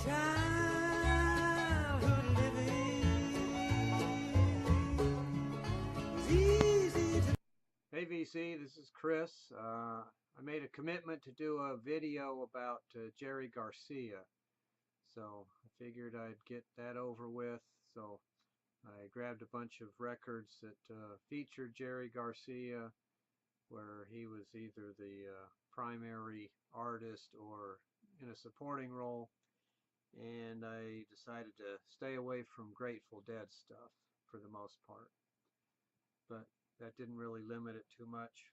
Childhood living is easy to... Hey VC, this is Chris. I made a commitment to do a video about Jerry Garcia, so I figured I'd get that over with. So I grabbed a bunch of records that featured Jerry Garcia, where he was either the primary artist or in a supporting role, and I decided to stay away from Grateful Dead stuff for the most part, but that didn't really limit it too much.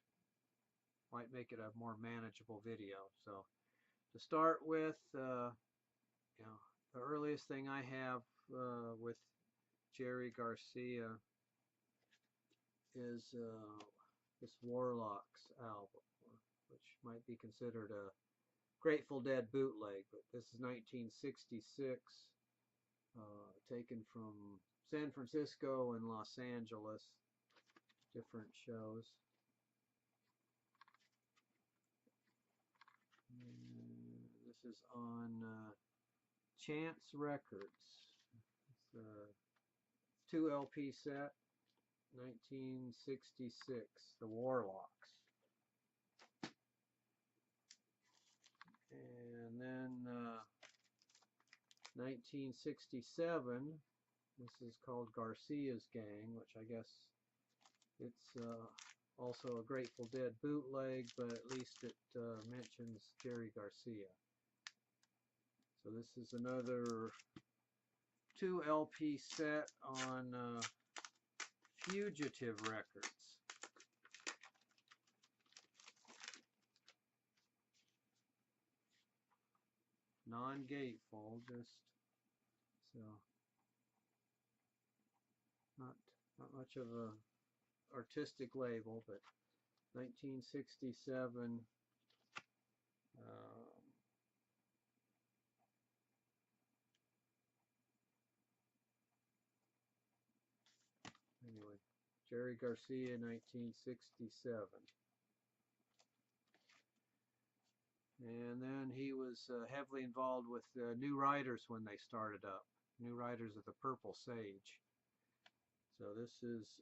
Might make it a more manageable video. So to start with, the earliest thing I have with Jerry Garcia is this Warlocks album, which might be considered a Grateful Dead bootleg, but this is 1966, taken from San Francisco and Los Angeles, different shows. And this is on Chance Records. It's a 2 LP set, 1966, the Warlocks. And then 1967, this is called Garcia's Gang, which I guess it's also a Grateful Dead bootleg, but at least it mentions Jerry Garcia. So this is another 2 LP set on Fugitive Records. Non-gatefold, just so not much of a artistic label, but 1967. Anyway, Jerry Garcia, 1967. And then he was heavily involved with New Riders when they started up. New Riders of the Purple Sage. So this is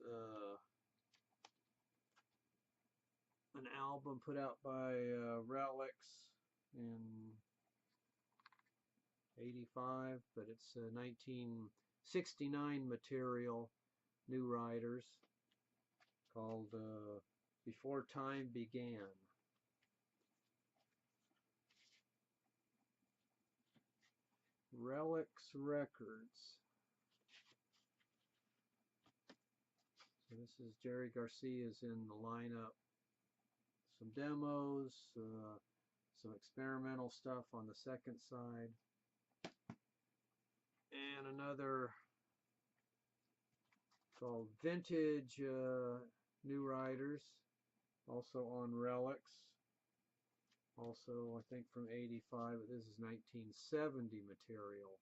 an album put out by Relix in '85, but it's 1969 material, New Riders, called Before Time Began. Relix Records. So this is Jerry Garcia's in the lineup. Some demos, some experimental stuff on the second side, and another called Vintage New Riders, also on Relix. Also, I think from '85, but this is 1970 material.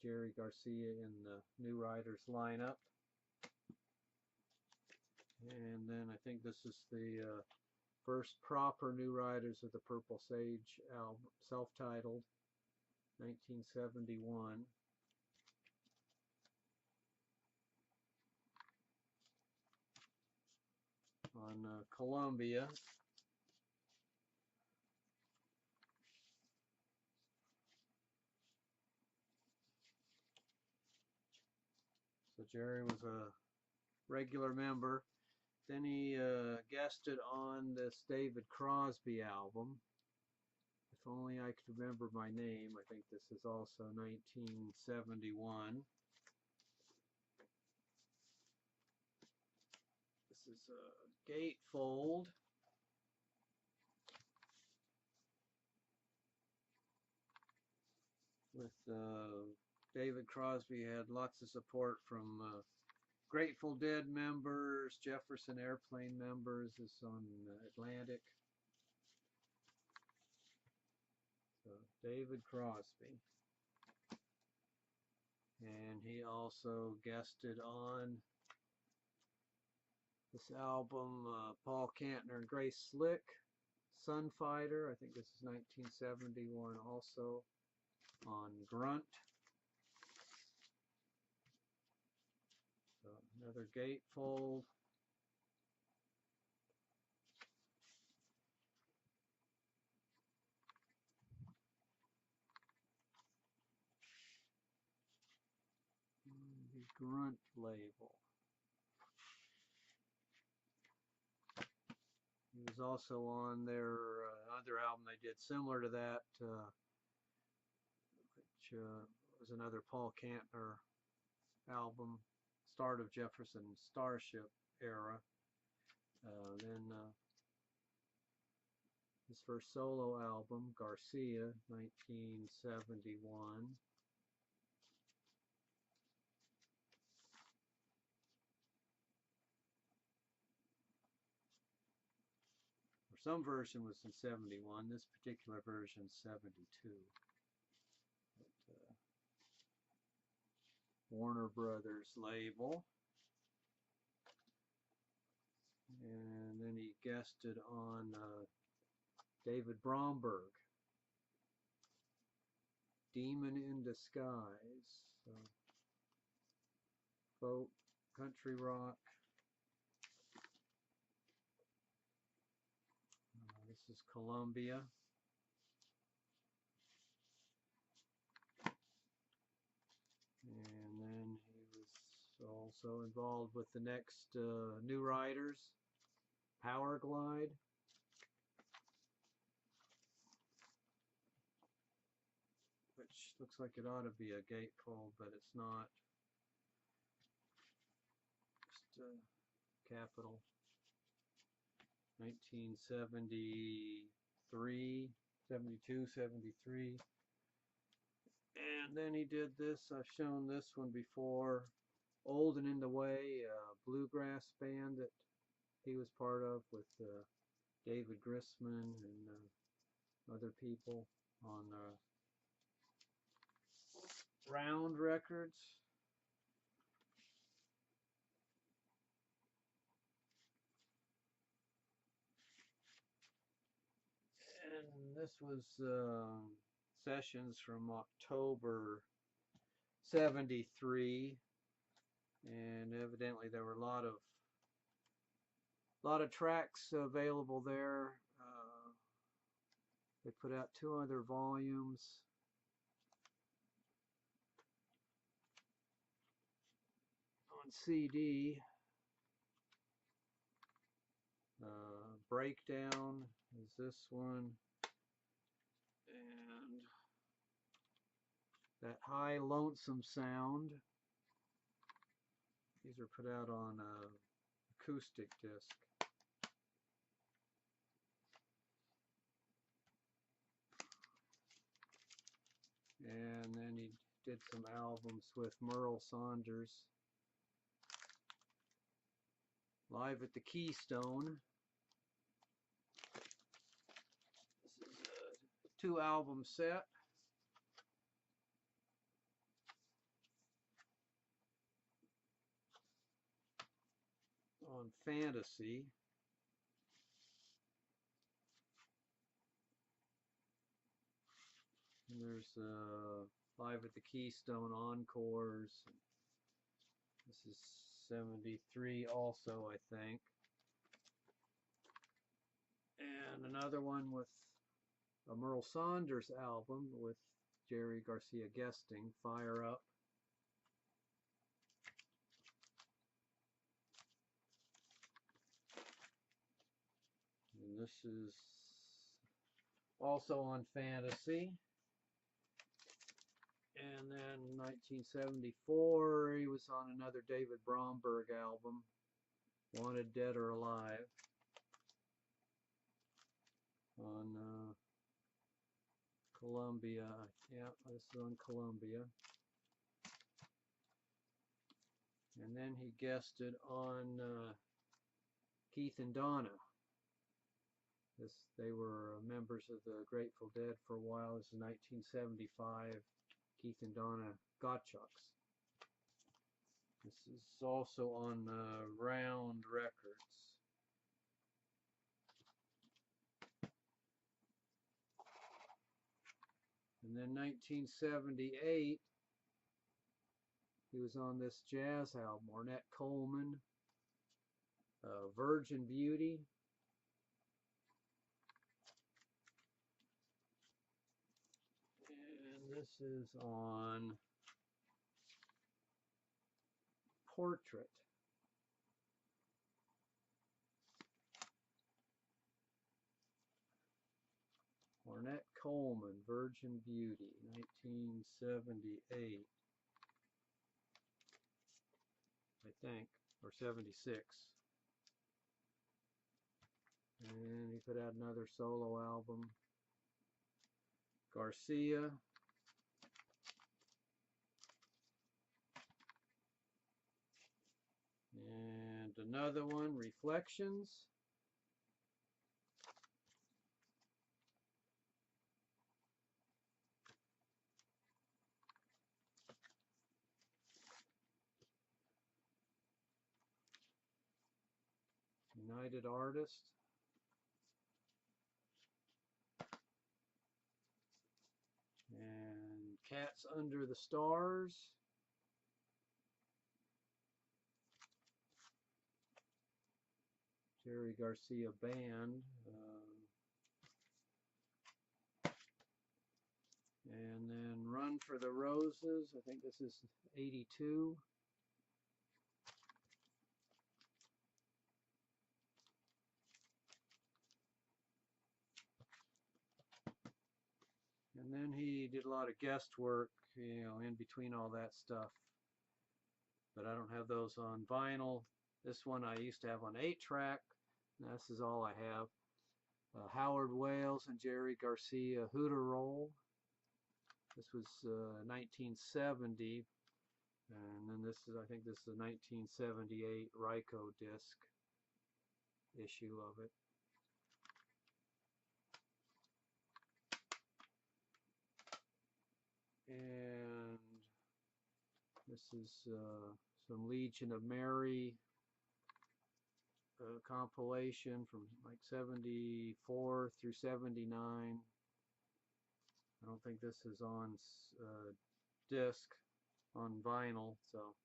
Jerry Garcia in the New Riders lineup. And then I think this is the first proper New Riders of the Purple Sage album, self-titled, 1971. On Columbia. So Jerry was a regular member. Then he guested on this David Crosby album. If only I could remember my name. I think this is also 1971. This is a gatefold. With David Crosby had lots of support from Grateful Dead members, Jefferson Airplane members. This is on Atlantic. So David Crosby. And he also guested on this album, Paul Kantner and Grace Slick. Sunfighter. I think this is 1971 also, on Grunt. So another gatefold. The Grunt label. He was also on their other album they did similar to that, which was another Paul Kantner album, Start of Jefferson Starship era. Then his first solo album, Garcia, 1971. Some version was in 71. This particular version is 72. But, Warner Brothers label. And then he guested on David Bromberg, Demon in Disguise. So, folk, country rock. This is Columbia. And then he was also involved with the next New Riders, Powerglide. Which looks like it ought to be a gatefold, but it's not. Just capital. 1973, 72, 73. And then he did this. I've shown this one before. Old and in the Way, a bluegrass band that he was part of with David Grisman and other people on Round Records. And this was sessions from October 73, and evidently there were a lot of tracks available there. They put out 2 other volumes. On CD. Breakdown is this one, and that High Lonesome Sound. These are put out on acoustic disc. And then he did some albums with Merl Saunders. Live at the Keystone. This is a 2-album set. On Fantasy. And there's Live at the Keystone Encores. This is 73 also, I think. And another one with a Merl Saunders album with Jerry Garcia guesting, Fire Up. And this is also on Fantasy. And then 1974, he was on another David Bromberg album, Wanted Dead or Alive, on Columbia. Yeah, this is on Columbia. And then he guested on Keith and Donna. They were members of the Grateful Dead for a while. This is 1975. Keith and Donna Gottschalks. This is also on Round Records. And then 1978, he was on this jazz album, Ornette Coleman, Virgin Beauty. And this is on Portrait. Ornette Coleman, Virgin Beauty, 1978, I think, or 76. And he put out another solo album, Garcia. And another one, Reflections. United Artists. And Cats Under the Stars. Jerry Garcia Band. And then Run for the Roses. I think this is 82. And then he did a lot of guest work, you know, in between all that stuff. But I don't have those on vinyl. This one I used to have on 8-track. This is all I have. Howard Wales and Jerry Garcia, Hooter Roll. This was 1970. And then this is, I think this is a 1978 Ryko disc issue of it. And this is some Legion of Mary compilation from like 74 through 79. I don't think this is on disc, on vinyl, so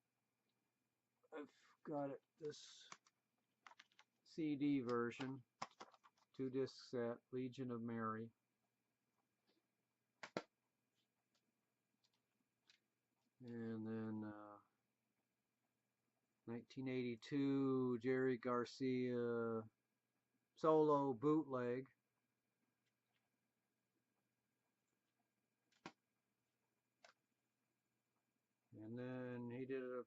I've got it, this CD version, 2-disc set, Legion of Mary. And then 1982 Jerry Garcia solo bootleg. And then he did a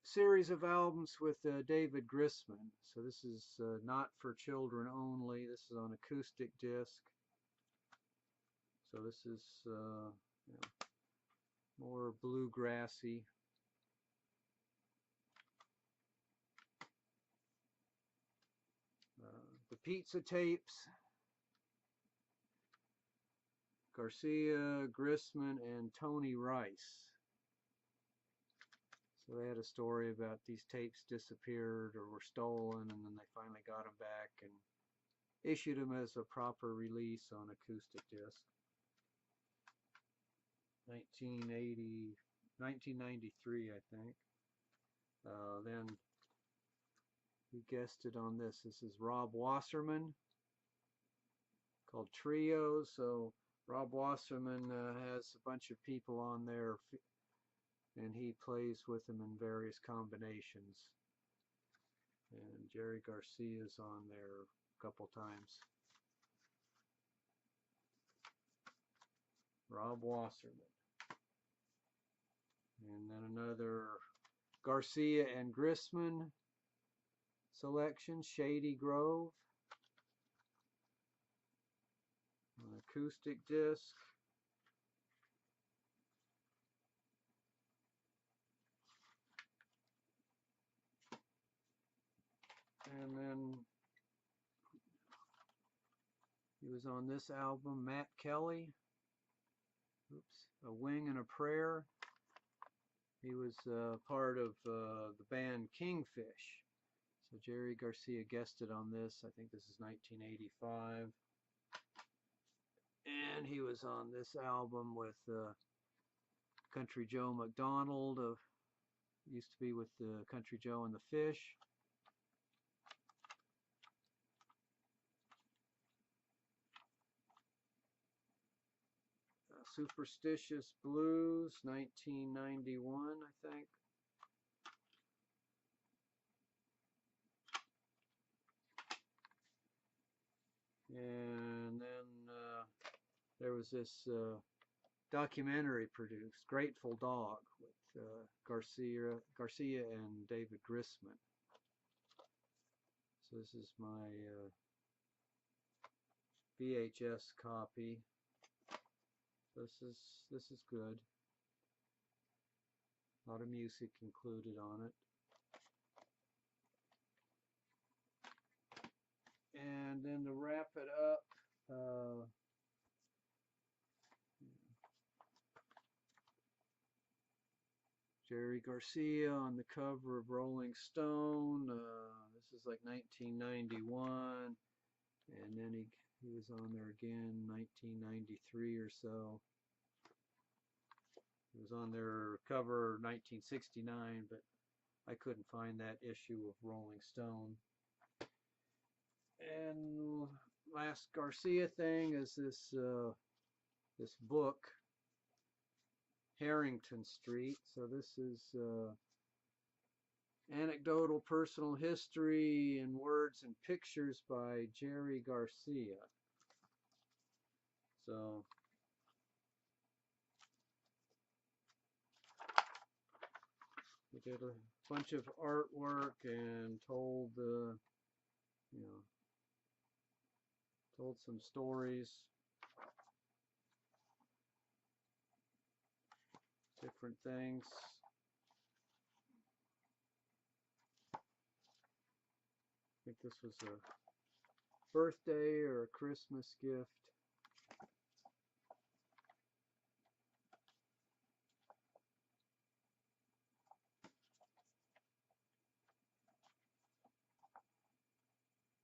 series of albums with David Grisman. So this is Not for Children Only. This is on acoustic disc. So this is you know, more bluegrassy. The Pizza Tapes. Garcia, Grisman, and Tony Rice. So they had a story about these tapes disappeared or were stolen, and then they finally got them back and issued them as a proper release on acoustic disc. 1993, I think. Then he guested on this. This is Rob Wasserman, called Trios. So Rob Wasserman has a bunch of people on there, and he plays with them in various combinations. And Jerry Garcia's on there a couple times. Rob Wasserman. And then another Garcia and Grisman selection, Shady Grove. An acoustic disc. And then he was on this album, Matt Kelly. Oops, A Wing and a Prayer. He was part of the band Kingfish. So Jerry Garcia guested on this. I think this is 1985. And he was on this album with Country Joe McDonald, used to be with Country Joe and the Fish. Superstitious Blues, 1991, I think. And then there was this documentary produced, Grateful Dog, with Garcia and David Grisman. So this is my VHS copy. This is good. A lot of music included on it. And then to wrap it up, Jerry Garcia on the cover of Rolling Stone. This is like 1991, and then he was on there again 1993 or so. He was on their cover 1969, but I couldn't find that issue of Rolling Stone. And last Garcia thing is this this book, Harrington Street. So this is Anecdotal Personal History in Words and Pictures by Jerry Garcia. So we did a bunch of artwork and told told some stories, different things. I think this was a birthday or a Christmas gift.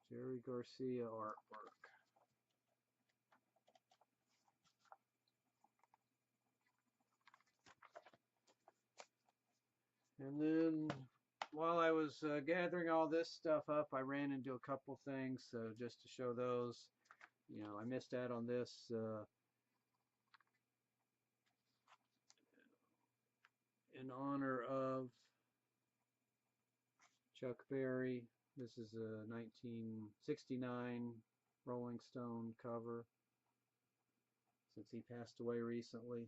Jerry Garcia artwork. And then while I was gathering all this stuff up, I ran into a couple things just to show those. You know, I missed out on this in honor of Chuck Berry. This is a 1969 Rolling Stone cover, since he passed away recently.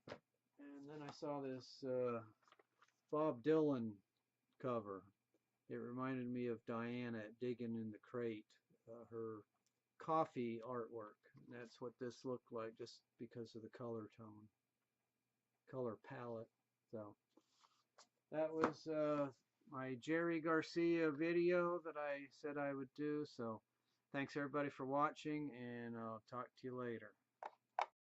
And then I saw this Bob Dylan cover. It reminded me of Diana at Digging in the Crate, her coffee artwork. And that's what this looked like, just because of the color tone, color palette. So that was my Jerry Garcia video that I said I would do. So thanks everybody for watching, and I'll talk to you later.